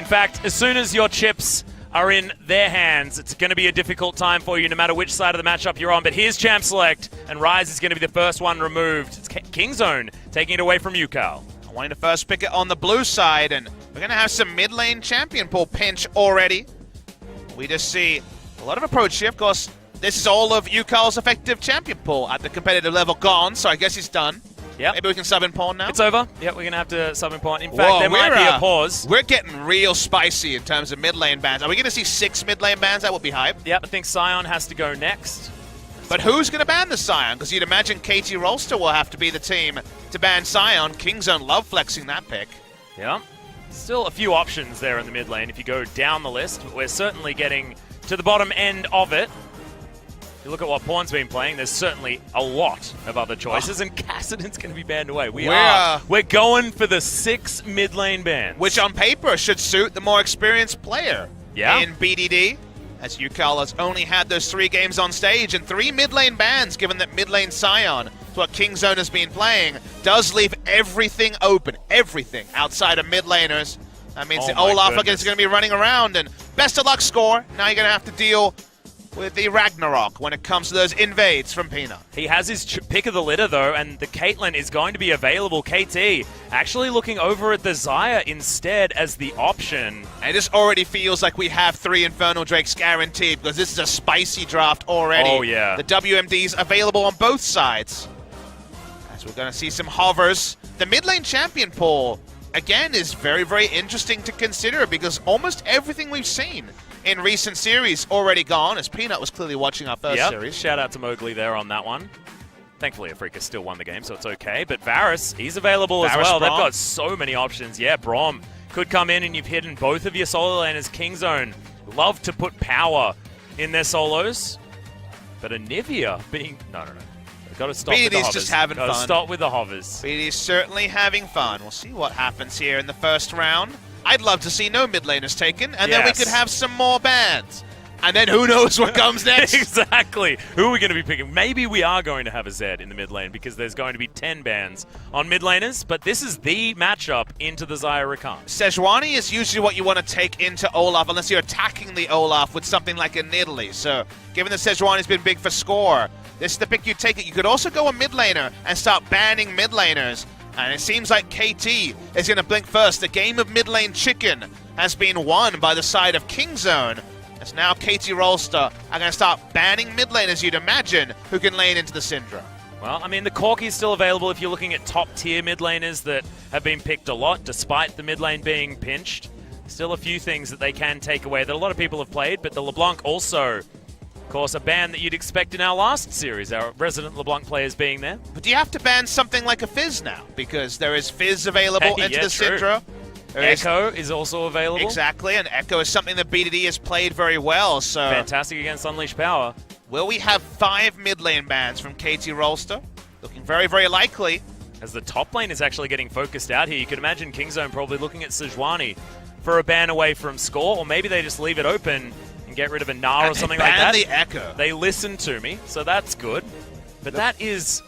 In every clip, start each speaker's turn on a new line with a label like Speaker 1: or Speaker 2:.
Speaker 1: fact, as soon as your chips are in their hands, it's going to be a difficult time for you no matter which side of the matchup you're on. But here's Champ Select, and Rise is going to be the first one removed. It's Kingzone taking it away from UCal.
Speaker 2: Wanting to first pick it on the blue side, and we're going to have some mid lane champion pool pinch already. We just see a lot of approach here. Of course, this is all of UCal's effective champion pool at the competitive level gone, so I guess he's done.
Speaker 1: Yep.
Speaker 2: Maybe we can sub in pawn now?
Speaker 1: It's over. Yep, we're going to have to sub in pawn. In fact, there might be a pause.
Speaker 2: We're getting real spicy in terms of mid lane bans. Are we going to see 6 mid lane bans? That would be hype.
Speaker 1: Yep, I think Sion has to go next.
Speaker 2: But who's going to ban the Sion? Because you'd imagine KT Rolster will have to be the team to ban Sion. Kingzone love flexing that pick.
Speaker 1: Yeah. Still a few options there in the mid lane if you go down the list, but we're certainly getting to the bottom end of it. If you look at what Pawn's been playing, there's certainly a lot of other choices, and Kassadin's going to be banned away. We're going for the 6 mid lane bans.
Speaker 2: Which on paper should suit the more experienced player in BDD, as UCal has only had those 3 games on stage, and 3 mid lane bans, given that mid lane Sion, what Kingzone has been playing, does leave everything open, everything outside of mid laners. That means the Olaf is going to be running around, and best of luck score. Now you're going to have to deal with the Ragnarok when it comes to those invades from Peanut.
Speaker 1: He has his pick of the litter, though, and the Caitlyn is going to be available. KT actually looking over at the Xayah instead as the option.
Speaker 2: And this already feels like we have 3 Infernal Drakes guaranteed, because this is a spicy draft already.
Speaker 1: Oh, yeah.
Speaker 2: The WMDs available on both sides. As we're going to see some hovers. The mid lane champion pool, again, is very, very interesting to consider, because almost everything we've seen in recent series already gone, as Peanut was clearly watching our first series.
Speaker 1: Shout out to Mowgli there on that one. Thankfully, Afrika still won the game, so it's okay. But Varus, he's available as well. They've got so many options. Yeah, Braum could come in, and you've hidden both of your solo laners. Kingzone love to put power in their solos. But Anivia being... No. Got to stop with the hovers.
Speaker 2: Just having fun.
Speaker 1: Stop with the hovers.
Speaker 2: BD's certainly having fun. We'll see what happens here in the first round. I'd love to see no mid laners taken, and then we could have some more bans. And then who knows what comes next?
Speaker 1: Exactly. Who are we going to be picking? Maybe we are going to have a Zed in the mid lane, because there's going to be 10 bans on mid laners, but this is the matchup into the Xayah Rakan.
Speaker 2: Sejuani is usually what you want to take into Olaf, unless you're attacking the Olaf with something like a Nidalee. So, given that Sejuani's been big for score, this is the pick you take it. You could also go a mid laner and start banning mid laners. And it seems like KT is going to blink first. The game of mid lane chicken has been won by the side of Kingzone. As now KT Rolster are going to start banning mid laners, you'd imagine, who can lane into the Syndra.
Speaker 1: Well, I mean, the Corki is still available if you're looking at top-tier mid laners that have been picked a lot, despite the mid lane being pinched. Still a few things that they can take away that a lot of people have played, but the LeBlanc also... Of course, a ban that you'd expect in our last series, our resident LeBlanc players being there.
Speaker 2: But do you have to ban something like a Fizz now? Because there is Fizz available into the Syndra.
Speaker 1: Echo is also available.
Speaker 2: Exactly, and Echo is something that BDD has played very well. So
Speaker 1: fantastic against Unleashed Power.
Speaker 2: Will we have 5 mid lane bans from KT Rolster? Looking very, very likely.
Speaker 1: As the top lane is actually getting focused out here, you could imagine Kingzone probably looking at Sejuani for a ban away from score, or maybe they just leave it open and get rid of a Gnar or something like that.
Speaker 2: The Echo.
Speaker 1: They listen to me, so that's good. But that is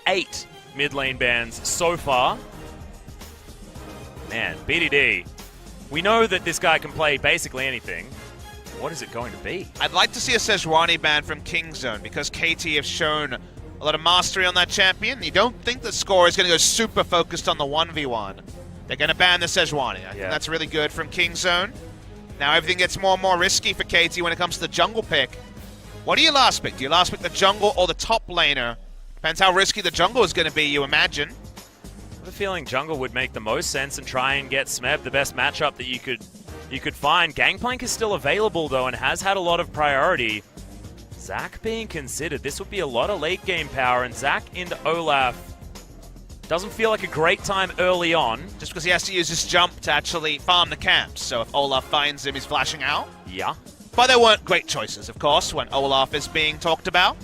Speaker 1: 8 mid lane bans so far. Man, BDD, we know that this guy can play basically anything. What is it going to be?
Speaker 2: I'd like to see a Sejuani ban from Kingzone, because KT have shown a lot of mastery on that champion. You don't think the score is going to go super focused on the 1v1. They're going to ban the Sejuani. I think that's really good from Kingzone. Now everything gets more and more risky for KT when it comes to the jungle pick. What do you last pick? Do you last pick the jungle or the top laner? Depends how risky the jungle is going to be, you imagine.
Speaker 1: I have a feeling jungle would make the most sense and try and get Smev the best matchup that you could find. Gangplank is still available, though, and has had a lot of priority. Zac being considered. This would be a lot of late game power, and Zac into Olaf doesn't feel like a great time early on.
Speaker 2: Just because he has to use his jump to actually farm the camps. So if Olaf finds him, he's flashing out.
Speaker 1: Yeah.
Speaker 2: But there weren't great choices, of course, when Olaf is being talked about.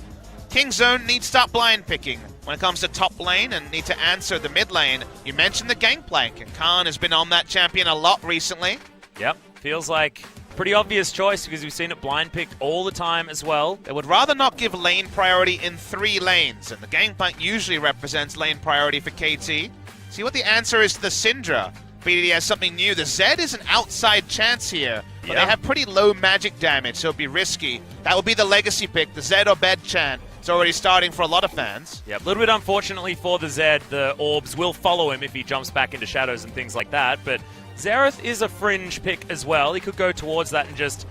Speaker 2: Kingzone needs to start blind picking when it comes to top lane and need to answer the mid lane. You mentioned the Gangplank, and Khan has been on that champion a lot recently.
Speaker 1: Yep, feels like a pretty obvious choice because we've seen it blind picked all the time as well.
Speaker 2: They would rather not give lane priority in 3 lanes, and the Gangplank usually represents lane priority for KT. See what the answer is to the Syndra. BDD has something new. The Zed is an outside chance here, but they have pretty low magic damage, so it'd be risky. That would be the legacy pick, the Zed or Bed Chan. It's already starting for a lot of fans.
Speaker 1: Yeah, a little bit unfortunately for the Zed, the orbs will follow him if he jumps back into shadows and things like that, but Xerath is a fringe pick as well. He could go towards that and just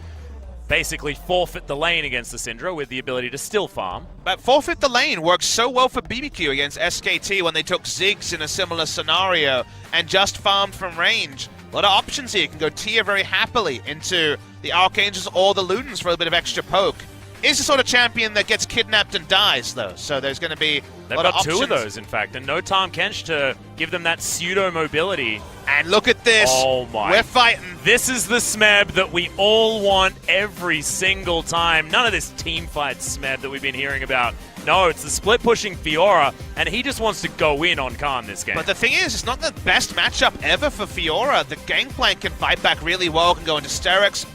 Speaker 1: basically forfeit the lane against the Syndra with the ability to still farm.
Speaker 2: But forfeit the lane worked so well for BBQ against SKT when they took Ziggs in a similar scenario and just farmed from range. A lot of options here. You can go Tia very happily into the Archangels or the Ludens for a bit of extra poke. Is the sort of champion that gets kidnapped and dies, though, so there's going to be a lot of options.
Speaker 1: They've got 2 of those, in fact, and no Tahm Kench to give them that pseudo-mobility.
Speaker 2: And look at this.
Speaker 1: Oh my.
Speaker 2: We're fighting.
Speaker 1: This is the Smeb that we all want every single time. None of this team fight Smeb that we've been hearing about. No, it's the split-pushing Fiora, and he just wants to go in on Khan this game.
Speaker 2: But the thing is, it's not the best matchup ever for Fiora. The Gangplank can fight back really well, can go into Sterix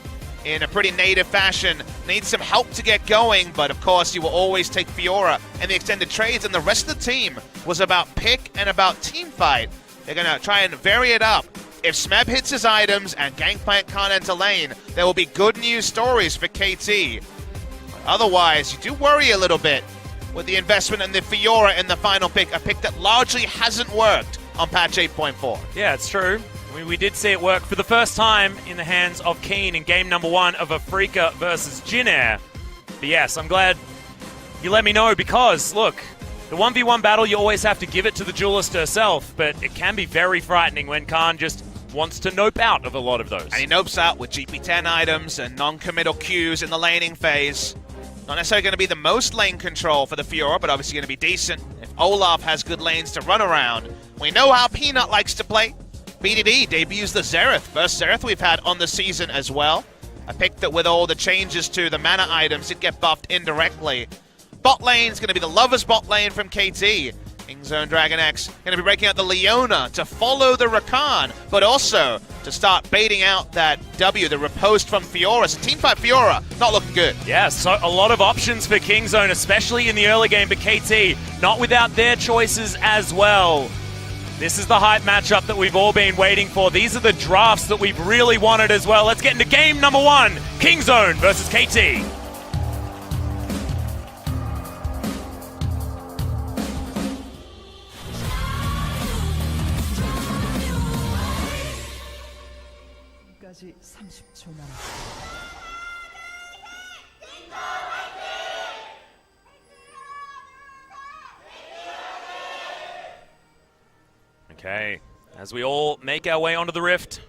Speaker 2: in a pretty native fashion. Needs some help to get going, but of course you will always take Fiora in the extended trades, and the rest of the team was about pick and about team fight. They're going to try and vary it up. If Smeb hits his items and Gangplank can't enter lane, there will be good news stories for KT. But otherwise, you do worry a little bit with the investment in the Fiora in the final pick, a pick that largely hasn't worked on patch 8.4.
Speaker 1: Yeah, it's true. We did see it work for the first time in the hands of Keen in game number 1 of Afrika versus Jinair. But yes, I'm glad you let me know because, look, the 1v1 battle, you always have to give it to the duelist herself, but it can be very frightening when Khan just wants to nope out of a lot of those.
Speaker 2: And he nopes out with GP10 items and non-committal Qs in the laning phase. Not necessarily going to be the most lane control for the Fiora, but obviously going to be decent. If Olaf has good lanes to run around, we know how Peanut likes to play. BDD debuts the Xerath, first Xerath we've had on the season as well. A pick that with all the changes to the mana items, it get buffed indirectly. Bot lane is going to be the Lovers bot lane from KT. Kingzone DragonX going to be breaking out the Leona to follow the Rakan, but also to start baiting out that W, the riposte from Fiora. So teamfight Fiora, not looking good.
Speaker 1: Yeah, so a lot of options for Kingzone, especially in the early game, but KT not without their choices as well. This is the hype matchup that we've all been waiting for. These are the drafts that we've really wanted as well. Let's get into game number 1, Kingzone versus KT. Okay, as we all make our way onto the Rift,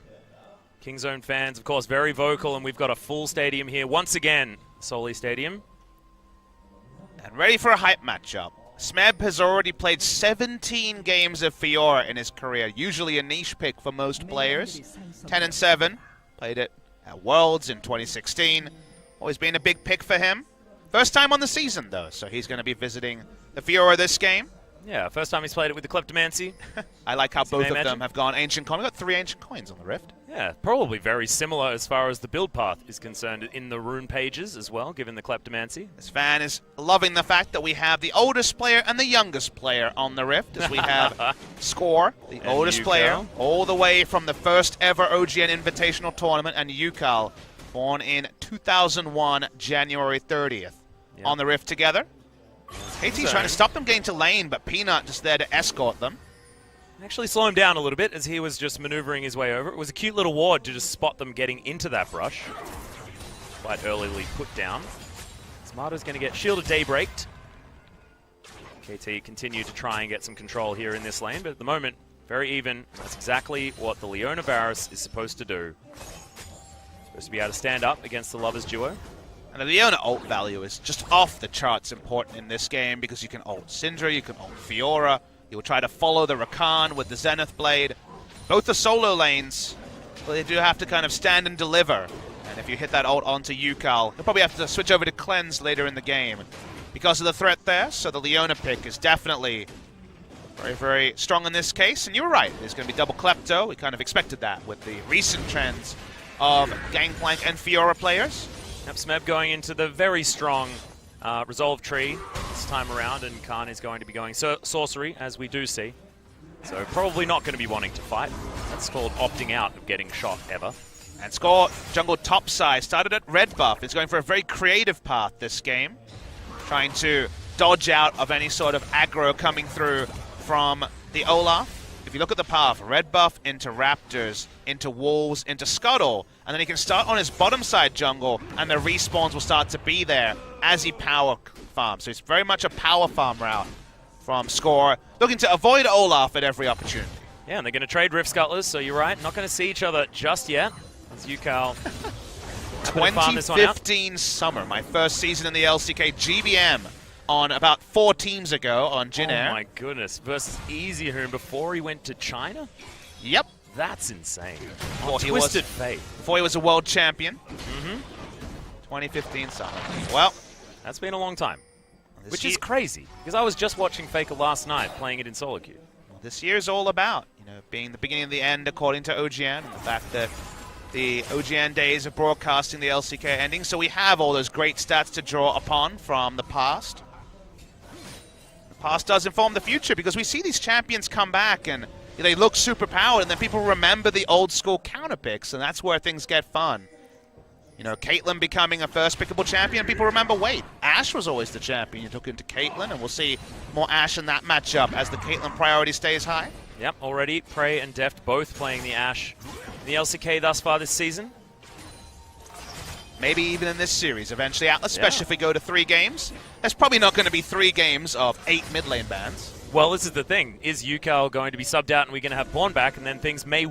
Speaker 1: Kingzone fans, of course, very vocal, and we've got a full stadium here once again, Soli Stadium.
Speaker 2: And ready for a hype matchup. Smeb has already played 17 games of Fiora in his career, usually a niche pick for most players. 10-7, played it at Worlds in 2016. Always been a big pick for him. First time on the season, though, so he's going to be visiting the Fiora this game.
Speaker 1: Yeah, first time he's played it with the Kleptomancy.
Speaker 2: I like how both of them have gone Ancient Coin. We've got 3 Ancient Coins on the Rift.
Speaker 1: Yeah, probably very similar as far as the build path is concerned in the rune pages as well, given the Kleptomancy.
Speaker 2: This fan is loving the fact that we have the oldest player and the youngest player on the Rift, as we have Score, the oldest player, all the way from the first ever OGN Invitational Tournament, and Yukal, born in 2001, January 30th, on the Rift together. KT's trying to stop them getting to lane, but Peanut just there to escort them.
Speaker 1: Actually slow him down a little bit as he was just maneuvering his way over. It was a cute little ward to just spot them getting into that brush. Quite earlyly put down. Smarter's going to get shielded daybreaked. KT continue to try and get some control here in this lane, but at the moment, very even. That's exactly what the Leona Varus is supposed to do. Supposed to be able to stand up against the Lovers duo.
Speaker 2: And the Leona ult value is just off the charts important in this game because you can ult Syndra, you can ult Fiora, you will try to follow the Rakan with the Zenith Blade. Both are solo lanes, but they do have to kind of stand and deliver. And if you hit that ult onto Yukal, you'll probably have to switch over to Cleanse later in the game because of the threat there. So the Leona pick is definitely very, very strong in this case. And you were right, there's going to be double Klepto. We kind of expected that with the recent trends of Gangplank and Fiora players.
Speaker 1: Yep, Smeb going into the very strong Resolve tree this time around, and Khan is going to be going sorcery, as we do see. So probably not going to be wanting to fight. That's called opting out of getting shot ever.
Speaker 2: And Score, jungle top side, started at red buff. Is going for a very creative path this game. Trying to dodge out of any sort of aggro coming through from the Olaf. If you look at the path, red buff into Raptors, into Wolves, into Scuttle, and then he can start on his bottom side jungle, and the respawns will start to be there as he power farms. So it's very much a power farm route from Score, looking to avoid Olaf at every opportunity.
Speaker 1: Yeah, and they're going to trade Rift Scuttlers, so you're right, not going to see each other just yet. As UCal
Speaker 2: 2015 summer, my first season in the LCK GBM. On about 4 teams ago on Jin Air.
Speaker 1: Oh my goodness, versus Easyhoon before he went to China?
Speaker 2: Yep.
Speaker 1: That's insane.
Speaker 2: Twisted
Speaker 1: Fate.
Speaker 2: Before he was a world champion. 2015 summer. Well,
Speaker 1: that's been a long time. Which is crazy, because I was just watching Faker last night, playing it in solo queue.
Speaker 2: Well, this year's all about, being the beginning of the end according to OGN, and the fact that the OGN days of broadcasting the LCK ending, so we have all those great stats to draw upon from the past. Past does inform the future, because we see these champions come back and they look super powered, and then people remember the old school counter picks, and that's where things get fun. Caitlyn becoming a first pickable champion, people remember, wait, Ashe was always the champion. You took into Caitlyn, and we'll see more Ashe in that matchup as the Caitlyn priority stays high.
Speaker 1: Yep, already Prey and Deft both playing the Ashe in the LCK thus far this season.
Speaker 2: Maybe even in this series eventually, Atlas, especially if we go to 3 games. There's probably not going to be 3 games of 8 mid lane bans.
Speaker 1: Well, this is the thing. Is UCal going to be subbed out and we're going to have Pawn back, and then things may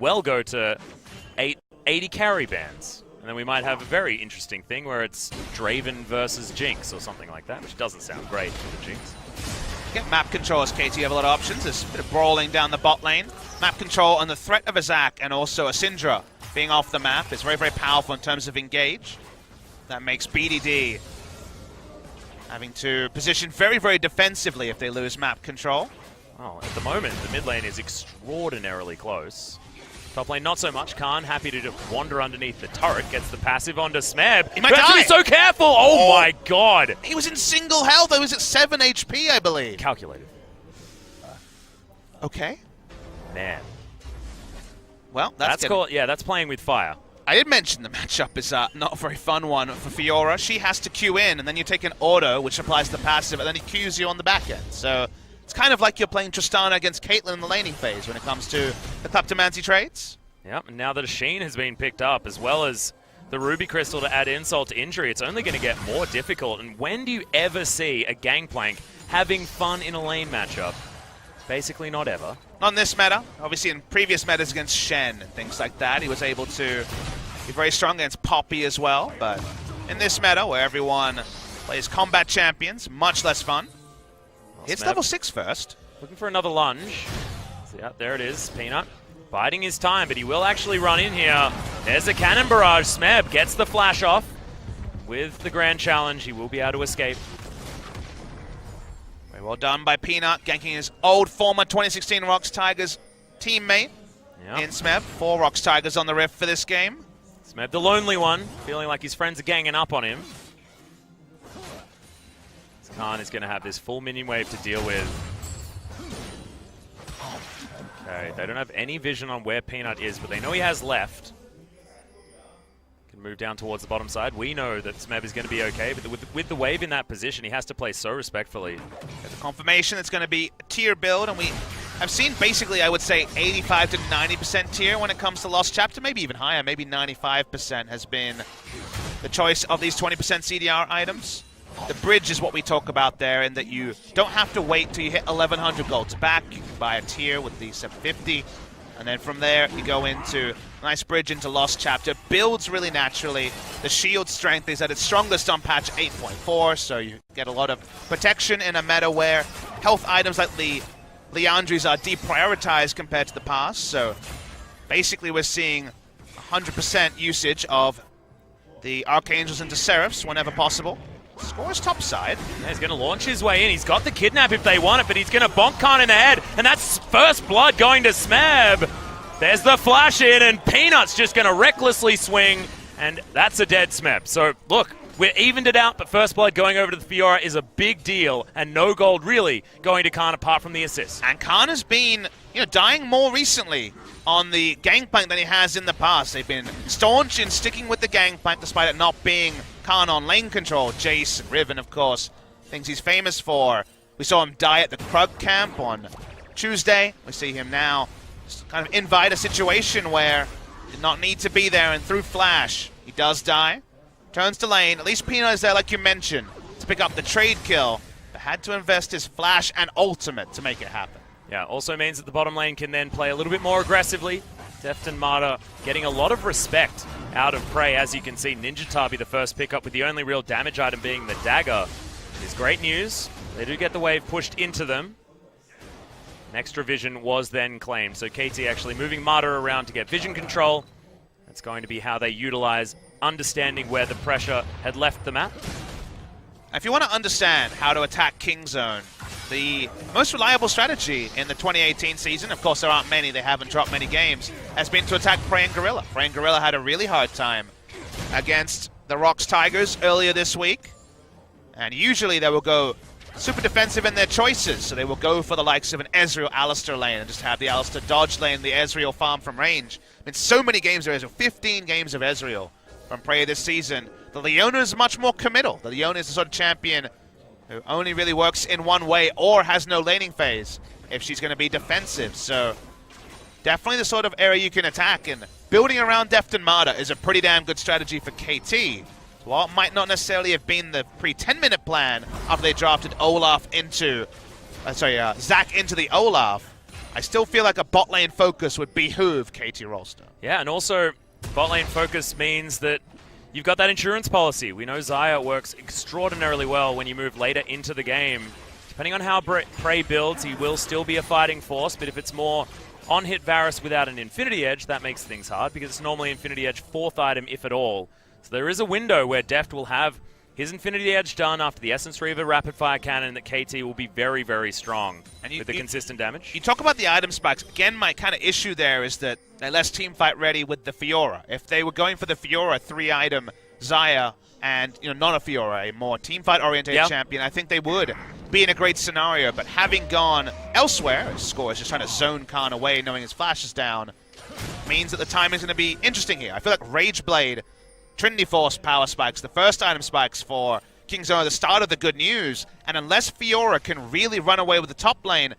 Speaker 1: well go to 80 carry bans. And then we might have a very interesting thing where it's Draven versus Jinx or something like that, which doesn't sound great for the Jinx.
Speaker 2: Get map control as KT have a lot of options. There's a bit of brawling down the bot lane. Map control and the threat of a Zac and also a Syndra being off the map is very, very powerful in terms of engage. That makes BDD having to position very, very defensively if they lose map control.
Speaker 1: Oh, at the moment, the mid lane is extraordinarily close. Top lane, not so much. Khan happy to wander underneath the turret. Gets the passive onto Smeb.
Speaker 2: He might die.
Speaker 1: To be so careful! Oh my god!
Speaker 2: He was in single health. He was at 7 HP, I believe.
Speaker 1: Calculated.
Speaker 2: Okay.
Speaker 1: Man.
Speaker 2: Well,
Speaker 1: that's called, yeah, that's playing with fire.
Speaker 2: I did mention the matchup is not a very fun one for Fiora. She has to queue in, and then you take an auto, which applies the passive, and then he queues you on the back end. So it's kind of like you're playing Tristana against Caitlyn in the laning phase when it comes to the Kleptomancy trades.
Speaker 1: Yep, and now that a Sheen has been picked up, as well as the Ruby Crystal to add insult to injury, it's only going to get more difficult. And when do you ever see a Gangplank having fun in a lane matchup? Basically not ever.
Speaker 2: On this meta, obviously in previous metas against Shen and things like that, he was able to be very strong against Poppy as well. But in this meta, where everyone plays combat champions, much less fun. It's level 6 first.
Speaker 1: Looking for another lunge. So, yeah, there it is. Peanut biding his time, but he will actually run in here. There's a cannon barrage. Smeb gets the flash off. With the grand challenge, he will be able to escape.
Speaker 2: Very well done by Peanut, ganking his old former 2016 Rocks Tigers teammate in Smeb. 4 Rocks Tigers on the Rift for this game.
Speaker 1: Smeb, the lonely one, feeling like his friends are ganging up on him. Khan is going to have this full minion wave to deal with. Okay, they don't have any vision on where Peanut is, but they know he has left. Can move down towards the bottom side. We know that Smeb is going to be okay, but with the wave in that position, he has to play so respectfully.
Speaker 2: There's a confirmation it's going to be a tier build, and I've seen basically, I would say, 85 to 90% tier when it comes to Lost Chapter, maybe even higher, maybe 95% has been the choice of these 20% CDR items. The bridge is what we talk about there, in that you don't have to wait till you hit 1100 golds back. You can buy a tier with the 750, and then from there you go into a nice bridge into Lost Chapter. Builds really naturally. The shield strength is at its strongest on patch 8.4, so you get a lot of protection in a meta where health items like the Leandries are deprioritized compared to the past. So basically we're seeing 100% usage of the Archangels into Seraphs whenever possible. Scores top side.
Speaker 1: Yeah, he's going to launch his way in. He's got the kidnap if they want it, but he's going to bonk Khan in the head, and that's first blood going to Smeb. There's the flash in, and Peanut's just going to recklessly swing, and that's a dead Smeb. So, look, We're evened it out, but First Blood going over to the Fiora is a big deal, and no gold really going to Khan apart from the assist.
Speaker 2: And Khan has been, dying more recently on the gangplank than he has in the past. They've been staunch in sticking with the gangplank despite it not being Khan on lane control. Jace and Riven, of course, things he's famous for. We saw him die at the Krug camp on Tuesday. We see him now just kind of invite a situation where he did not need to be there, and through Flash, he does die. Turns to lane. At least Peanut is there, like you mentioned, to pick up the trade kill, but had to invest his Flash and ultimate to make it happen.
Speaker 1: Yeah, also means that the bottom lane can then play a little bit more aggressively. Deft and Marta getting a lot of respect out of Prey. As you can see, Ninja Tabi the first pickup, with the only real damage item being the dagger. It is great news. They do get the wave pushed into them. An extra vision was then claimed, so KT actually moving Marta around to get vision control. That's going to be how they utilize understanding where the pressure had left the map.
Speaker 2: If you want to understand how to attack Kingzone, the most reliable strategy in the 2018 season, of course there aren't many, they haven't dropped many games, has been to attack Prey and Gorilla. Prey and Gorilla had a really hard time against the Rocks Tigers earlier this week, and usually they will go super defensive in their choices, so they will go for the likes of an Ezreal Alistair lane and just have the Alistair dodge lane, the Ezreal farm from range. Been so many games of Ezreal, 15 games of Ezreal from Prey this season. The Leona is much more committal. The Leona is the sort of champion who only really works in one way or has no laning phase if she's going to be defensive. So definitely the sort of area you can attack, and building around Deft and Marta is a pretty damn good strategy for KT. While it might not necessarily have been the pre-10-minute plan after they drafted Zac into the Olaf, I still feel like a bot lane focus would behoove KT Rolster.
Speaker 1: Yeah, and also bot lane focus means that you've got that insurance policy. We know Xayah works extraordinarily well when you move later into the game. Depending on how Prey builds, he will still be a fighting force, but if it's more on-hit Varus without an Infinity Edge, that makes things hard, because it's normally Infinity Edge 4th item, if at all. So there is a window where Deft will have his Infinity Edge done after the Essence Reaver Rapid Fire Cannon, that KT will be very, very strong with the consistent damage.
Speaker 2: You talk about the item spikes. Again, my kind of issue there is that they're less teamfight ready with the Fiora. If they were going for the Fiora 3-item Xayah and not a Fiora, a more teamfight oriented champion, I think they would be in a great scenario. But having gone elsewhere, his score is just trying to zone Khan away, knowing his flash is down, means that the timing is going to be interesting here. I feel like Rageblade, Trinity Force power spikes, the first item spikes for Kingzone are the start of the good news, and unless Fiora can really run away with the top lane,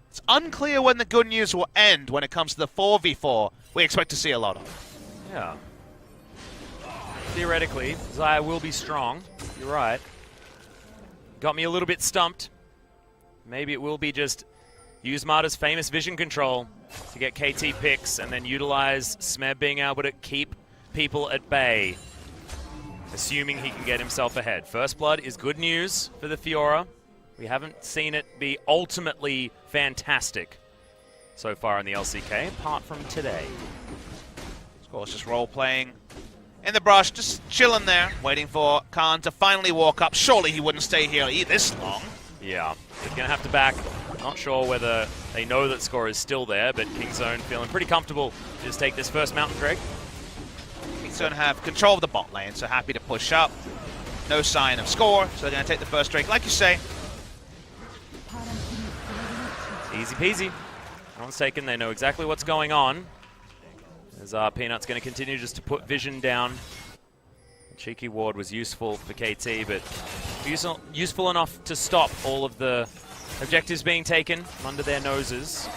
Speaker 2: it's unclear when the good news will end when it comes to the 4v4 we expect to see a lot of.
Speaker 1: Yeah. Theoretically, Xayah will be strong. You're right. Got me a little bit stumped. Maybe it will be just use Marta's famous vision control to get KT picks, and then utilize Smeb being able to keep people at bay, assuming he can get himself ahead. First Blood is good news for the Fiora. We haven't seen it be ultimately fantastic so far in the LCK, apart from today.
Speaker 2: Of course, just role-playing in the brush, just chilling there, waiting for Khan to finally walk up. Surely he wouldn't stay here this long.
Speaker 1: Yeah, they're going to have to back. Not sure whether they know that score is still there, but Kingzone feeling pretty comfortable to just take this first Mountain Drake.
Speaker 2: Kingzone have control of the bot lane, so happy to push up. No sign of score, so they're going to take the first Drake. Like you say,
Speaker 1: easy peasy. No one's taken. They know exactly what's going on. As Peanut's going to continue just to put vision down. The cheeky ward was useful for KT, but useful enough to stop all of the objectives being taken from under their noses.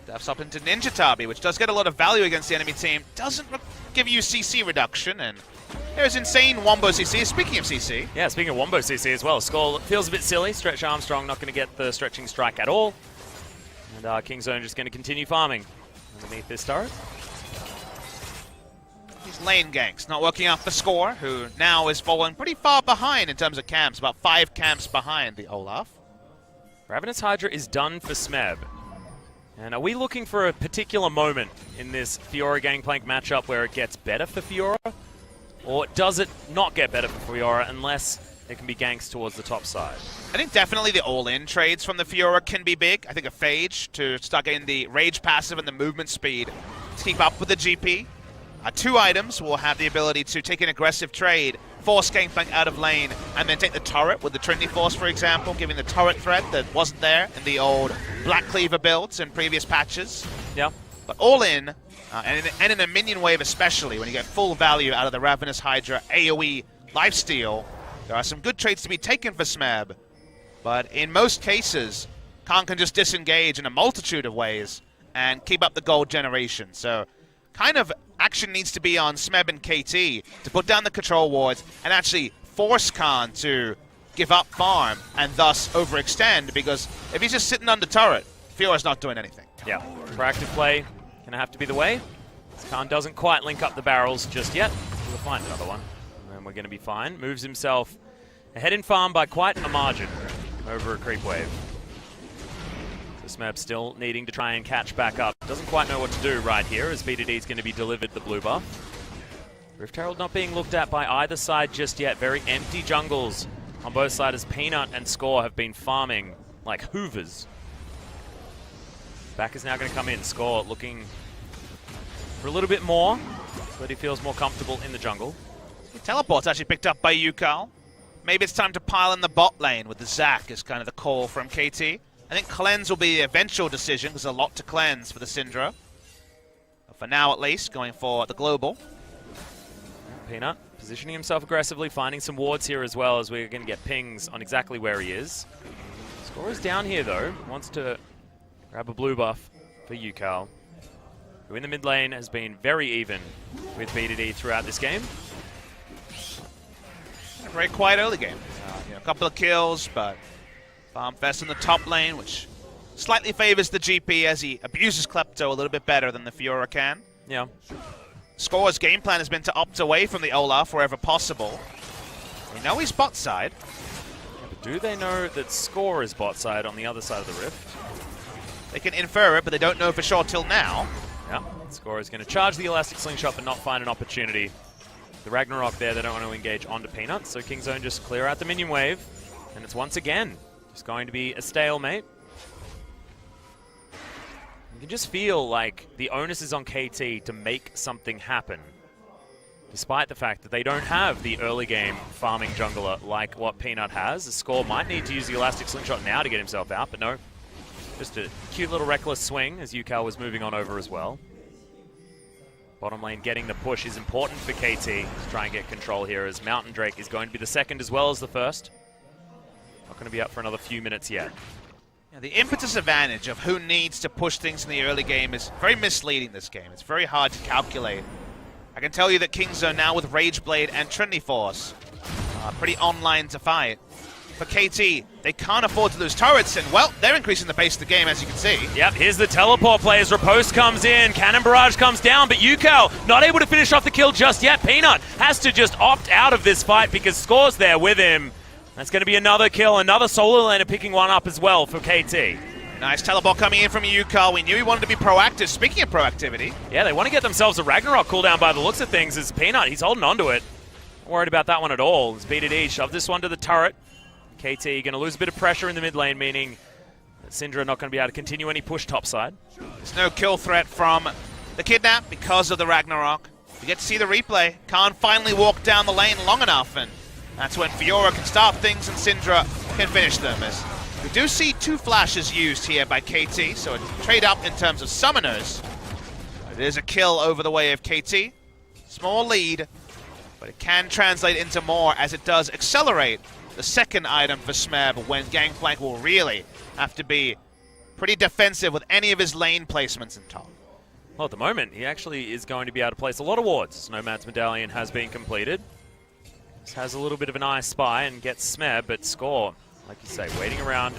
Speaker 2: Death's up into Ninja Tabi, which does get a lot of value against the enemy team. Doesn't give you CC reduction, and there's insane Wombo CC. Speaking of CC.
Speaker 1: Yeah, speaking of Wombo CC as well. Skull feels a bit silly. Stretch Armstrong not going to get the stretching strike at all. And Kingzone just going to continue farming underneath this turret.
Speaker 2: These lane ganks not working out for Score, who now is falling pretty far behind in terms of camps, about 5 camps behind the Olaf.
Speaker 1: Ravenous Hydra is done for Smeb. And are we looking for a particular moment in this Fiora Gangplank matchup where it gets better for Fiora? Or does it not get better for Fiora unless there can be ganks towards the top side?
Speaker 2: I think definitely the all-in trades from the Fiora can be big. I think a Phage to start getting the Rage passive and the movement speed to keep up with the GP. 2 items will have the ability to take an aggressive trade, force Gangplank out of lane, and then take the turret with the Trinity Force, for example, giving the turret threat that wasn't there in the old Black Cleaver builds in previous patches.
Speaker 1: Yeah.
Speaker 2: But all in, and in a minion wave especially, when you get full value out of the Ravenous Hydra AoE lifesteal, there are some good trades to be taken for Smeb. But in most cases, Khan can just disengage in a multitude of ways and keep up the gold generation. So kind of action needs to be on Smeb and KT to put down the control wards and actually force Khan to give up farm and thus overextend, because if he's just sitting under turret, Fiora's not doing anything.
Speaker 1: Yeah, proactive play gonna have to be the way. Khan doesn't quite link up the barrels just yet. We'll find another one, and then we're gonna be fine. Moves himself ahead in farm by quite a margin over a creep wave. So Smeb still needing to try and catch back up. Doesn't quite know what to do right here, as BDD is going to be delivered the blue buff. Rift Herald not being looked at by either side just yet. Very empty jungles on both sides, as Peanut and Score have been farming like hoovers. Back is now going to come in. Score looking for a little bit more, but he feels more comfortable in the jungle.
Speaker 2: Teleport's actually picked up by Yukal. Maybe it's time to pile in the bot lane with the Zac is kind of the call from KT. I think cleanse will be the eventual decision, because there's a lot to cleanse for the Syndra. But for now, at least, going for the global.
Speaker 1: Peanut positioning himself aggressively, finding some wards here as well, as we're going to get pings on exactly where he is. Score is down here, though. Wants to grab a blue buff for Yukal, who in the mid lane has been very even with BDD throughout this game.
Speaker 2: A very quiet early game. A couple of kills, but Farm Fest in the top lane, which slightly favors the GP as he abuses Klepto a little bit better than the Fiora can.
Speaker 1: Yeah.
Speaker 2: Score's game plan has been to opt away from the Olaf wherever possible. We know he's bot side.
Speaker 1: Yeah, but do they know that Score is bot side on the other side of the Rift?
Speaker 2: They can infer it, but they don't know for sure till now.
Speaker 1: Yeah. Score is going to charge the Elastic Slingshot but not find an opportunity. The Ragnarok there, they don't want to engage onto Peanut, so Kingzone just clear out the minion wave, and it's once again just going to be a stalemate. You can just feel like the onus is on KT to make something happen, despite the fact that they don't have the early game farming jungler like what Peanut has. The Score might need to use the Elastic Slingshot now to get himself out, but no. Just a cute little reckless swing as Yukal was moving on over as well. Bottom lane getting the push is important for KT to try and get control here, as Mountain Drake is going to be the second as well as the first. Not going to be up for another few minutes yet.
Speaker 2: Yeah, the impetus advantage of who needs to push things in the early game is very misleading this game. It's very hard to calculate. I can tell you that Kingzone now with Rageblade and Trinity Force are pretty online to fight. For KT, they can't afford to lose turrets, and, well, they're increasing the pace of the game, as you can see.
Speaker 1: Yep, here's the teleport play as Riposte comes in. Cannon Barrage comes down, but Yukal not able to finish off the kill just yet. Peanut has to just opt out of this fight because Score's there with him. That's going to be another kill, another solo laner picking one up as well for KT.
Speaker 2: Nice teleport coming in from Yukal. We knew he wanted to be proactive. Speaking of proactivity.
Speaker 1: Yeah, they want to get themselves a Ragnarok cooldown by the looks of things, as Peanut, he's holding on to it. Not worried about that one at all. As BDD shove this one to the turret. KT going to lose a bit of pressure in the mid lane, meaning that Syndra not going to be able to continue any push topside.
Speaker 2: There's no kill threat from the Kidnap because of the Ragnarok. We get to see the replay. Khan finally walked down the lane long enough, and that's when Fiora can start things and Syndra can finish them. As we do see 2 flashes used here by KT, so a trade up in terms of summoners. It is a kill over the way of KT. Small lead, but it can translate into more as it does accelerate the second item for Smeb, when Gangplank will really have to be pretty defensive with any of his lane placements in top.
Speaker 1: Well, at the moment, he actually is going to be able to place a lot of wards. Nomad's Medallion has been completed. Just has a little bit of an eye spy and gets Smeb, but Score, like you say, waiting around.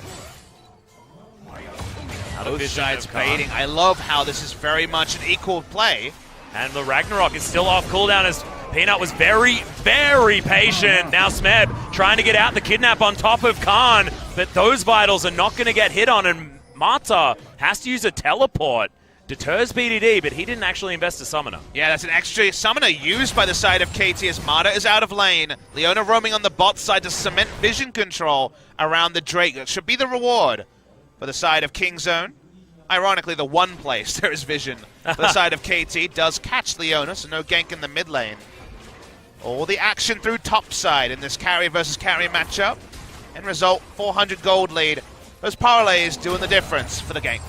Speaker 2: Both sides baiting. I love how this is very much an equal play.
Speaker 1: And the Ragnarok is still off cooldown, as Peanut was very, very patient. Now Smeb trying to get out the Kidnap on top of Khan, but those vitals are not going to get hit on, and Mata has to use a teleport. Deters BDD, but he didn't actually invest a summoner.
Speaker 2: Yeah, that's an extra summoner used by the side of KT as Mata is out of lane. Leona roaming on the bot side to cement vision control around the Drake. That should be the reward for the side of Kingzone. Ironically, the one place there is vision for the side of KT does catch Leona, so no gank in the mid lane. All the action through top side in this carry versus carry matchup. End result, 400 gold lead. Those parlays doing the difference for the gank.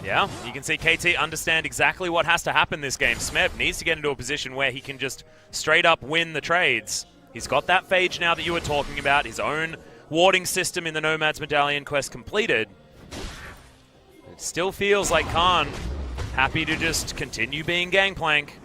Speaker 1: Yeah, you can see KT understand exactly what has to happen this game. Smeb needs to get into a position where he can just straight up win the trades. He's got that phage now that you were talking about, his own warding system in the Nomad's Medallion quest completed. It still feels like Khan happy to just continue being Gangplank.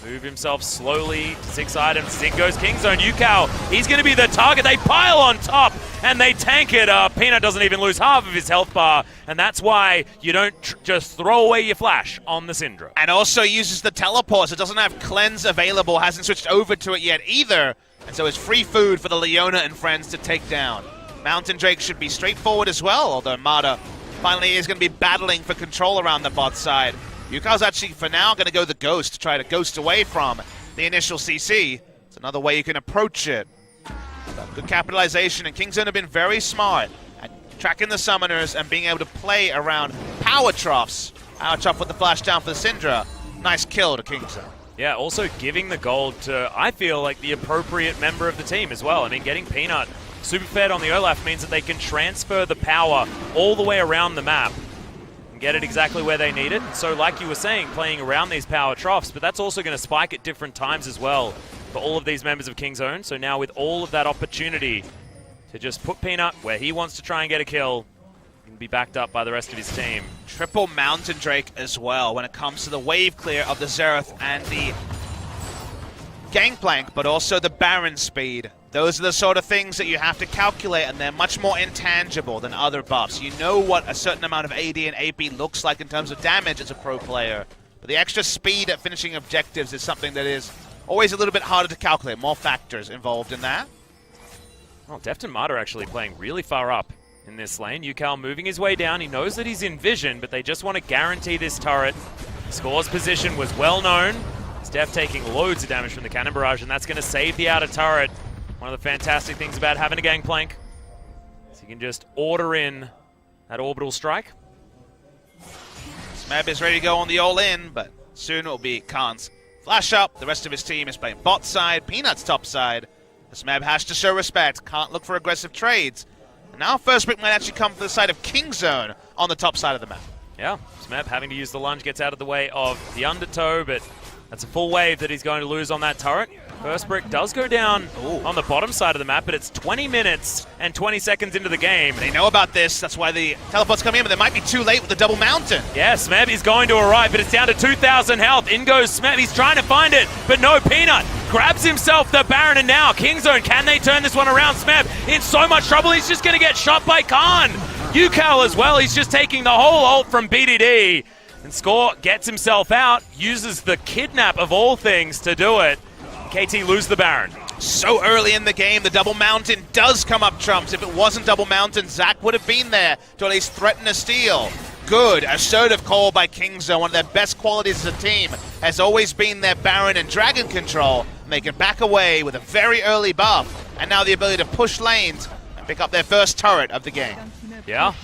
Speaker 1: Move himself slowly to 6 items. In goes Kingzone. Yukao, he's going to be the target. They pile on top and they tank it. Peanut doesn't even lose half of his health bar, and that's why you don't just throw away your flash on the Syndra.
Speaker 2: And also uses the teleport, so it doesn't have cleanse available, hasn't switched over to it yet either. And so it's free food for the Leona and friends to take down. Mountain Drake should be straightforward as well, although Mata finally is going to be battling for control around the bot side. Yukao's actually, for now, going to go the Ghost to try to ghost away from the initial CC. It's another way you can approach it. But good capitalization, and Kingzone have been very smart at tracking the summoners and being able to play around power troughs. Power trough with the flash down for the Syndra. Nice kill to Kingzone.
Speaker 1: Yeah, also giving the gold to, I feel like, the appropriate member of the team as well. I mean, getting Peanut super fed on the Olaf means that they can transfer the power all the way around the map. Get it exactly where they need it. So like you were saying, playing around these power troughs, but that's also going to spike at different times as well for all of these members of Kingzone. So now with all of that opportunity to just put Peanut where he wants to try and get a kill, he can be backed up by the rest of his team.
Speaker 2: Triple Mountain Drake as well when it comes to the wave clear of the Xerath and the Gangplank, but also the Baron speed. Those are the sort of things that you have to calculate, and they're much more intangible than other buffs. You know what a certain amount of AD and AP looks like in terms of damage as a pro player, but the extra speed at finishing objectives is something that is always a little bit harder to calculate. More factors involved in that.
Speaker 1: Well, Deft and Mata are actually playing really far up in this lane. Yukao moving his way down. He knows that he's in vision, but they just want to guarantee this turret. Score's position was well known. Deft taking loads of damage from the cannon barrage, and that's going to save the outer turret. One of the fantastic things about having a Gangplank is you can just order in that orbital strike.
Speaker 2: Smeb is ready to go on the all-in, but soon it will be Khan's flash up. The rest of his team is playing bot side, Peanut's top side. Smeb has to show respect, can't look for aggressive trades. And now first pick might actually come from the side of Kingzone on the top side of the map.
Speaker 1: Yeah, Smeb having to use the lunge gets out of the way of the undertow, but that's a full wave that he's going to lose on that turret. First brick does go down on the bottom side of the map, but it's 20 minutes and 20 seconds into the game.
Speaker 2: They know about this, that's why the teleport's coming in, but they might be too late with the double mountain.
Speaker 1: Yeah, Smeb is going to arrive, but it's down to 2,000 health. In goes Smeb, he's trying to find it, but no, Peanut grabs himself the Baron, and now Kingzone, can they turn this one around? Smeb in so much trouble, he's just going to get shot by Khan. Yukao as well, he's just taking the whole ult from BDD. And Score gets himself out, uses the kidnap of all things to do it. KT lose the Baron.
Speaker 2: So early in the game, the double mountain does come up trumps. If it wasn't double mountain, Zach would have been there to at least threaten a steal. Good, assertive call by Kingzone. One of their best qualities as a team has always been their Baron and Dragon control. And they can back away with a very early buff, and now the ability to push lanes and pick up their first turret of the game.
Speaker 1: Yeah,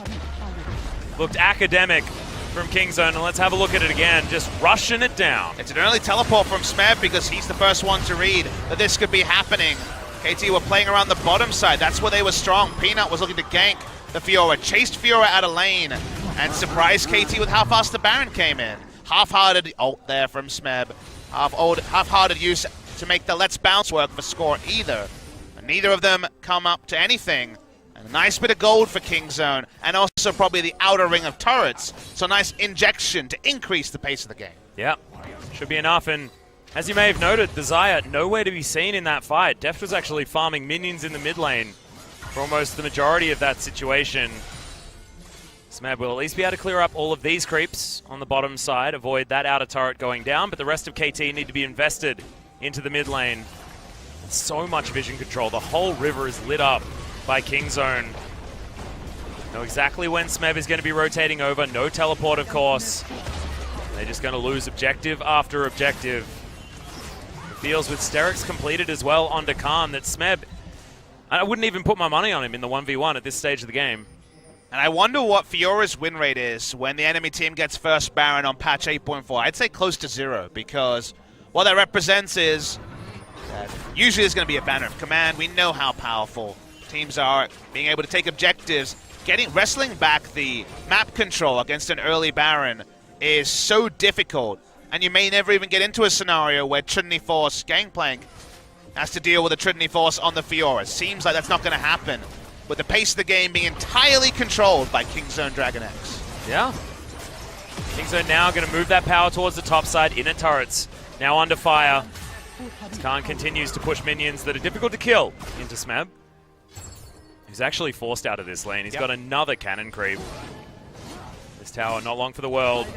Speaker 1: looked academic from Kingzone, and let's have a look at it again, just rushing it down.
Speaker 2: It's an early teleport from Smeb because he's the first one to read that this could be happening. KT were playing around the bottom side, that's where they were strong. Peanut was looking to gank the Fiora, chased Fiora out of lane, and surprised KT with how fast the Baron came in. Half-hearted ult there from Smeb, half-hearted use to make the Let's Bounce work for Score either. And neither of them come up to anything. A nice bit of gold for Kingzone, and also probably the outer ring of turrets. So nice injection to increase the pace of the game.
Speaker 1: Yeah, should be enough. And as you may have noted, the Xayah nowhere to be seen in that fight. Deft was actually farming minions in the mid lane for almost the majority of that situation. Smeb will at least be able to clear up all of these creeps on the bottom side, avoid that outer turret going down, but the rest of KT need to be invested into the mid lane. So much vision control. The whole river is lit up by Kingzone. Know exactly when Smeb is going to be rotating over. No teleport, of course. They're just going to lose objective after objective. It feels with Sterix completed as well onto Khan that Smeb, I wouldn't even put my money on him in the 1v1 at this stage of the game.
Speaker 2: And I wonder what Fiora's win rate is when the enemy team gets first Baron on patch 8.4. I'd say close to 0, because what that represents is that usually there's going to be a banner of command. We know how powerful teams are, being able to take objectives. Wrestling back the map control against an early Baron is so difficult, and you may never even get into a scenario where Trinity Force Gangplank has to deal with a Trinity Force on the Fiora. Seems like that's not going to happen, with the pace of the game being entirely controlled by Kingzone DragonX.
Speaker 1: Yeah. Kingzone now going to move that power towards the top side. Inner turrets now under fire. Khan continues to push minions that are difficult to kill into Smeb, who's actually forced out of this lane. He's got another cannon creep. This tower, not long for the world.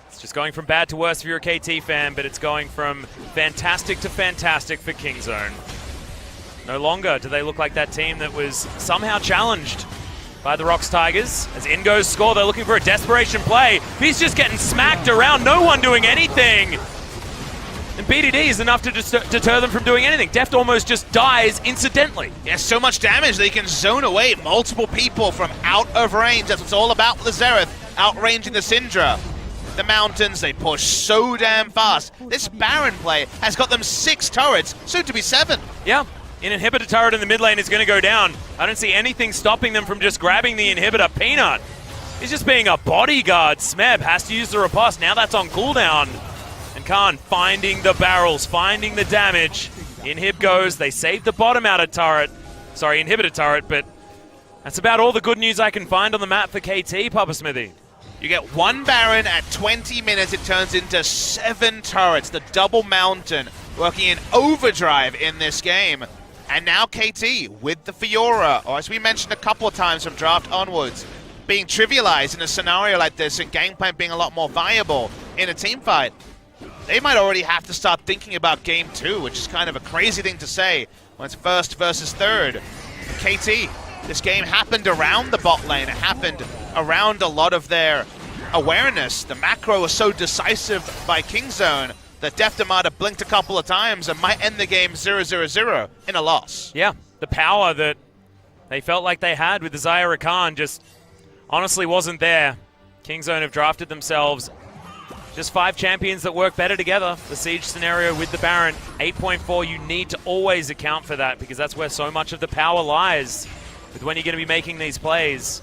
Speaker 1: It's just going from bad to worse if you're a KT fan, but it's going from fantastic to fantastic for Kingzone. No longer do they look like that team that was somehow challenged by the Rocks Tigers. As in goes Score, they're looking for a desperation play. He's just getting smacked around, no one doing anything. And BDD is enough to deter them from doing anything. Deft almost just dies incidentally.
Speaker 2: Yeah, so much damage that he can zone away multiple people from out of range. That's what it's all about with the Xerath, outranging the Syndra. The mountains, they push so damn fast. This Baron play has got them 6 turrets, soon to be 7.
Speaker 1: Yeah. An inhibitor turret in the mid lane is going to go down. I don't see anything stopping them from just grabbing the inhibitor. Peanut is just being a bodyguard. Smeb has to use the riposte. Now that's on cooldown. And Khan finding the barrels, finding the damage. Inhib goes. They save the bottom outer turret. Sorry, inhibitor turret, but that's about all the good news I can find on the map for KT, Papa Smithy.
Speaker 2: You get 1 Baron at 20 minutes. It turns into 7 turrets. The double mountain working in overdrive in this game. And now KT with the Fiora, or as we mentioned a couple of times from draft onwards, being trivialized in a scenario like this and Gangplank being a lot more viable in a team fight. They might already have to start thinking about game 2, which is kind of a crazy thing to say when it's first versus third. KT, this game happened around the bot lane. It happened around a lot of their awareness. The macro was so decisive by Kingzone that Deft might have blinked a couple of times and might end the game 0-0-0 in a loss.
Speaker 1: Yeah, the power that they felt like they had with the Xayah Rakan just honestly wasn't there. Kingzone have drafted themselves just 5 champions that work better together. The Siege scenario with the Baron, 8.4, you need to always account for that because that's where so much of the power lies with when you're going to be making these plays.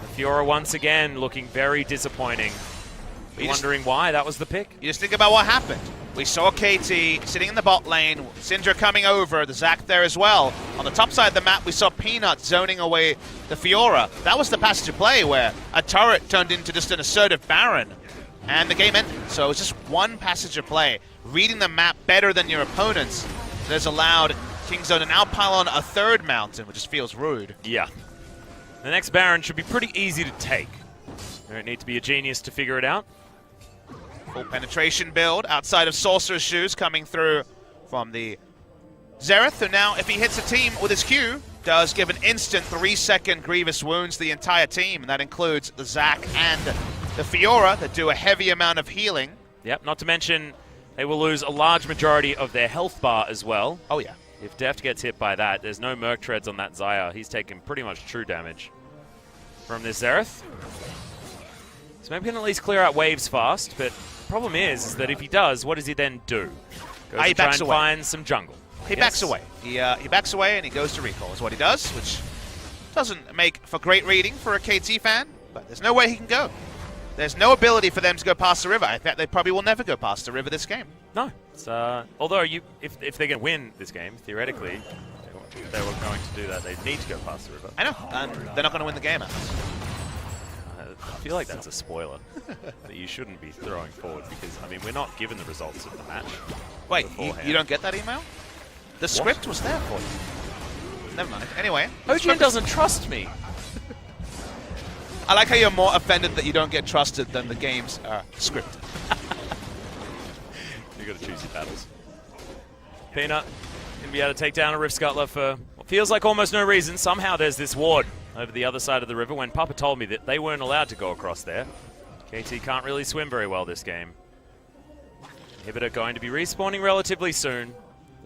Speaker 1: The Fiora once again looking very disappointing. Wondering why that was the pick.
Speaker 2: You just think about what happened. We saw KT sitting in the bot lane, Syndra coming over, the Zac there as well. On the top side of the map, we saw Peanut zoning away the Fiora. That was the passage of play where a turret turned into just an assertive Baron, and the game ended. So it was just one passage of play. Reading the map better than your opponents that has allowed Kingzone to now pile on a 3rd mountain, which just feels rude.
Speaker 1: Yeah. The next Baron should be pretty easy to take. You don't need to be a genius to figure it out.
Speaker 2: Full penetration build outside of Sorcerer's Shoes coming through from the Xerath, who now, if he hits a team with his Q, does give an instant 3-second Grievous Wounds to the entire team, and that includes the Zac and the Fiora that do a heavy amount of healing.
Speaker 1: Yep, not to mention they will lose a large majority of their health bar as well.
Speaker 2: Oh yeah.
Speaker 1: If Deft gets hit by that, there's no Merc Treads on that Xayah. He's taken pretty much true damage from this Xerath. So maybe he can at least clear out waves fast, but problem is that if he does, what does he then do? Goes to try and find some jungle.
Speaker 2: He backs away. He backs away and he goes to recall is what he does, which doesn't make for great reading for a KT fan, but there's no way he can go. There's no ability for them to go past the river. I bet they probably will never go past the river this game.
Speaker 1: No. It's, although if they're going to win this game, theoretically, if they were going to do that, they need to go past the river.
Speaker 2: I know. They're not going to win the game, Alex.
Speaker 1: I feel like that's a spoiler that you shouldn't be throwing forward because, I mean, we're not given the results of the match.
Speaker 2: Wait, you don't get that email? The script was there for you. Never mind. Anyway.
Speaker 1: OGN doesn't trust me.
Speaker 2: I like how you're more offended that you don't get trusted than the games are scripted.
Speaker 1: You've got to choose your battles. Peanut going to be able to take down a Rift Scuttler for what feels like almost no reason. Somehow there's this ward over the other side of the river when Papa told me that they weren't allowed to go across there. KT can't really swim very well this game. Inhibitor going to be respawning relatively soon.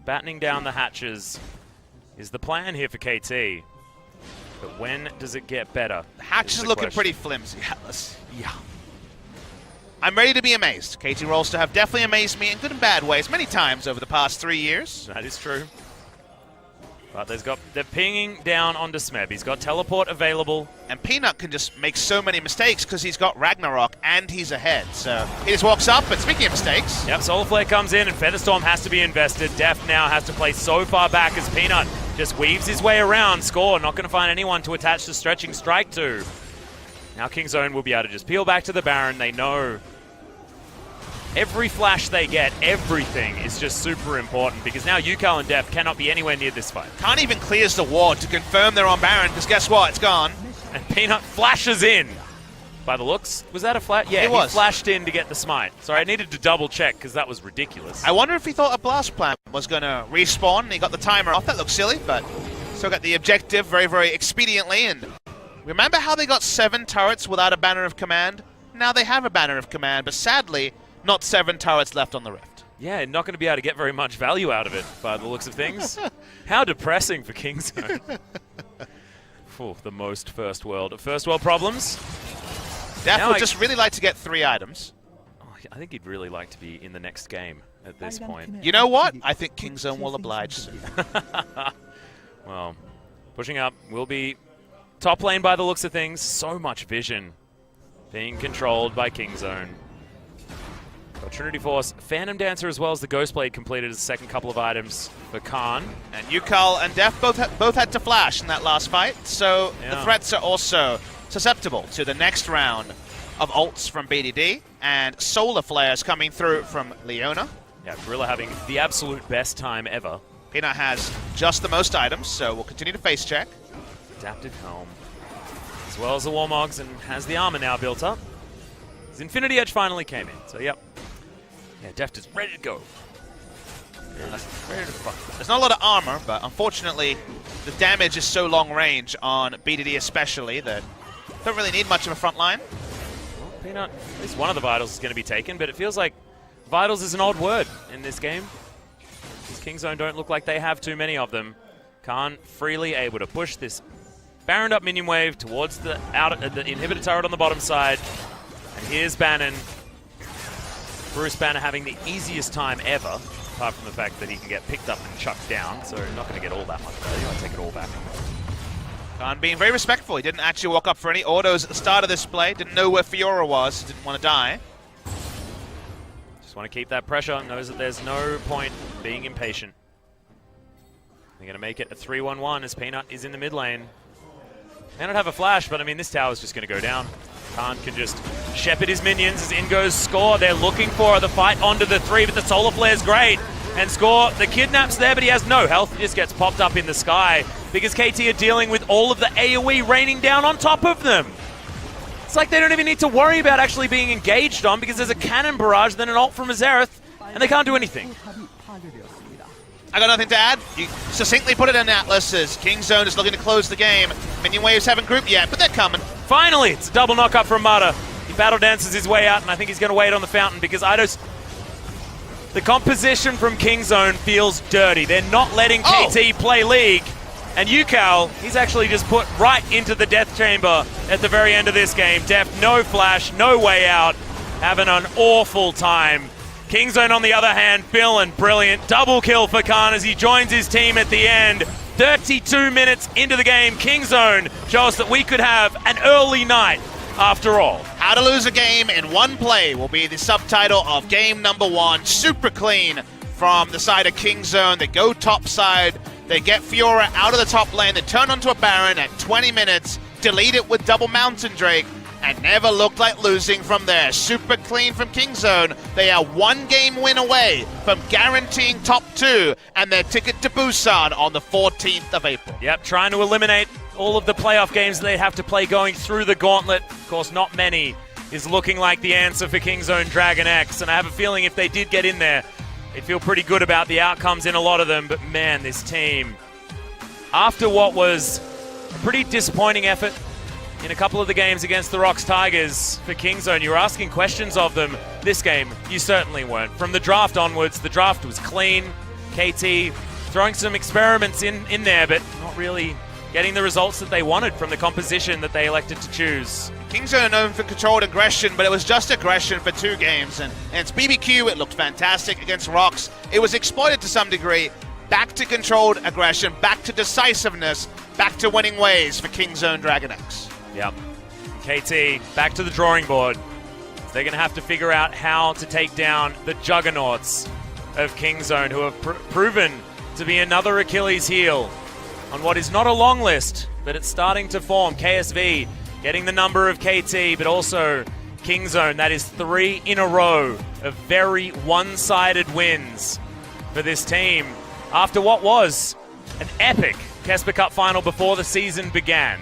Speaker 1: Battening down the hatches is the plan here for KT. But when does it get better?
Speaker 2: The hatch is looking pretty flimsy, Atlas. Yeah. I'm ready to be amazed. KT Rolster have definitely amazed me in good and bad ways many times over the past 3 years.
Speaker 1: That is true. But they're pinging down onto Smeb. He's got teleport available.
Speaker 2: And Peanut can just make so many mistakes because he's got Ragnarok and he's ahead. So he just walks up, but speaking of mistakes...
Speaker 1: Yep, Solar Flare comes in and Featherstorm has to be invested. Def now has to play so far back as Peanut just weaves his way around. Score, not going to find anyone to attach the Stretching Strike to. Now Kingzone will be able to just peel back to the Baron. They know every flash they get, everything is just super important because now Yukal and Def cannot be anywhere near this fight.
Speaker 2: Can't even clears the ward to confirm they're on Baron because guess what? It's gone.
Speaker 1: And Peanut flashes in. By the looks, was that a flash? Yeah,
Speaker 2: it was.
Speaker 1: He flashed in to get the smite. Sorry, I needed to double check because that was ridiculous.
Speaker 2: I wonder if he thought a blast plant was going to respawn and he got the timer off. That looks silly, but still got the objective very, very expediently. And remember how they got 7 turrets without a banner of command? Now they have a banner of command, but sadly, not 7 turrets left on the Rift.
Speaker 1: Yeah, not going to be able to get very much value out of it by the looks of things. How depressing for Kingzone. The most first world problems.
Speaker 2: Def would just really like to get 3 items.
Speaker 1: Oh, I think he'd really like to be in the next game at this point.
Speaker 2: You know what? I think Kingzone will oblige soon.
Speaker 1: Well, pushing up will be top lane by the looks of things. So much vision being controlled by Kingzone. Got Trinity Force, Phantom Dancer as well as the Ghostblade completed as the second couple of items for Khan.
Speaker 2: And Yukal and Def both had to flash in that last fight, so the threats are also susceptible to the next round of ults from BDD and solar flares coming through from Leona.
Speaker 1: Yeah, Gorilla having the absolute best time ever.
Speaker 2: Peanut has just the most items, so we'll continue to face check.
Speaker 1: Adapted Helm, as well as the Warmogs, and has the armor now built up. His Infinity Edge finally came in, so yep. Yeah, Deft is ready to go. Ready to fuck.
Speaker 2: There's not a lot of armor, but unfortunately, the damage is so long range on BDD especially that don't really need much of a front line.
Speaker 1: Well, Peanut, at least one of the Vitals is going to be taken, but it feels like Vitals is an odd word in this game. Because Kingzone don't look like they have too many of them. Khan freely able to push this Baroned up minion wave towards the inhibitor turret on the bottom side. And here's Bannon. Bruce Banner having the easiest time ever, apart from the fact that he can get picked up and chucked down, so not going to get all that much value. I'll take it all back.
Speaker 2: Khan being very respectful. He didn't actually walk up for any autos at the start of this play. Didn't know where Fiora was. Didn't want to die.
Speaker 1: Just want to keep that pressure. Knows that there's no point being impatient. They're going to make it a 3-1-1 as Peanut is in the mid lane. May not have a flash, but I mean, this tower's just going to go down. Khan can just shepherd his minions as in goes Score. They're looking for the fight onto the 3, but the Solar Flare's great. And Score, the kidnap's there, but he has no health. He just gets popped up in the sky because KT are dealing with all of the AoE raining down on top of them. It's like they don't even need to worry about actually being engaged on because there's a cannon barrage, then an ult from Azereth, and they can't do anything.
Speaker 2: I got nothing to add. You succinctly put it in Atlas as Kingzone is looking to close the game. Minion waves haven't grouped yet, but they're coming.
Speaker 1: Finally, it's a double knock-up from Mata. He battle dances his way out, and I think he's going to wait on the fountain because the composition from Kingzone feels dirty. They're not letting KT play League. And Yukal, he's actually just put right into the death chamber at the very end of this game. Def, no flash, no way out. Having an awful time. Kingzone, on the other hand, feeling brilliant. Double kill for Khan as he joins his team at the end. 32 minutes into the game, Kingzone show us that we could have an early night after all.
Speaker 2: How to lose a game in one play will be the subtitle of game number 1. Super clean from the side of Kingzone. They go top side. They get Fiora out of the top lane. They turn onto a Baron at 20 minutes, delete it with double Mountain Drake, and never looked like losing from there. Super clean from Kingzone. They are 1 game win away from guaranteeing top 2 and their ticket to Busan on the 14th of April.
Speaker 1: Yep, trying to eliminate all of the playoff games that they have to play going through the gauntlet. Of course, not many is looking like the answer for Kingzone DragonX, and I have a feeling if they did get in there, they'd feel pretty good about the outcomes in a lot of them. But man, this team, after what was a pretty disappointing effort in a couple of the games against the Rocks Tigers for Kingzone, you were asking questions of them. This game, you certainly weren't. From the draft onwards, the draft was clean. KT throwing some experiments in there, but not really getting the results that they wanted from the composition that they elected to choose.
Speaker 2: Kingzone are known for controlled aggression, but it was just aggression for 2 games. And it's BBQ, it looked fantastic against Rocks. It was exploited to some degree. Back to controlled aggression, back to decisiveness, back to winning ways for Kingzone DragonX.
Speaker 1: Yep. KT, back to the drawing board. They're going to have to figure out how to take down the juggernauts of Kingzone, who have proven to be another Achilles heel on what is not a long list, but it's starting to form. KSV getting the number of KT, but also Kingzone. That is 3 in a row of very one-sided wins for this team after what was an epic Kesper Cup final before the season began.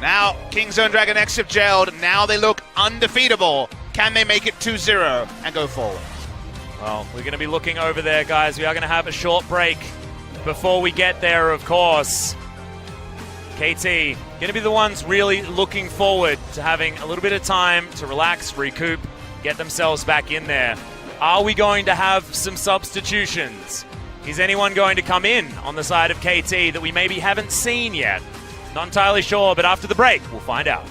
Speaker 2: Now Kingzone DragonX have gelled. Now they look undefeatable. Can they make it 2-0 and go forward?
Speaker 1: Well, we're going to be looking over there, guys. We are going to have a short break before we get there, of course. KT going to be the ones really looking forward to having a little bit of time to relax, recoup, get themselves back in there. Are we going to have some substitutions? Is anyone going to come in on the side of KT that we maybe haven't seen yet? Not entirely sure, but after the break, we'll find out.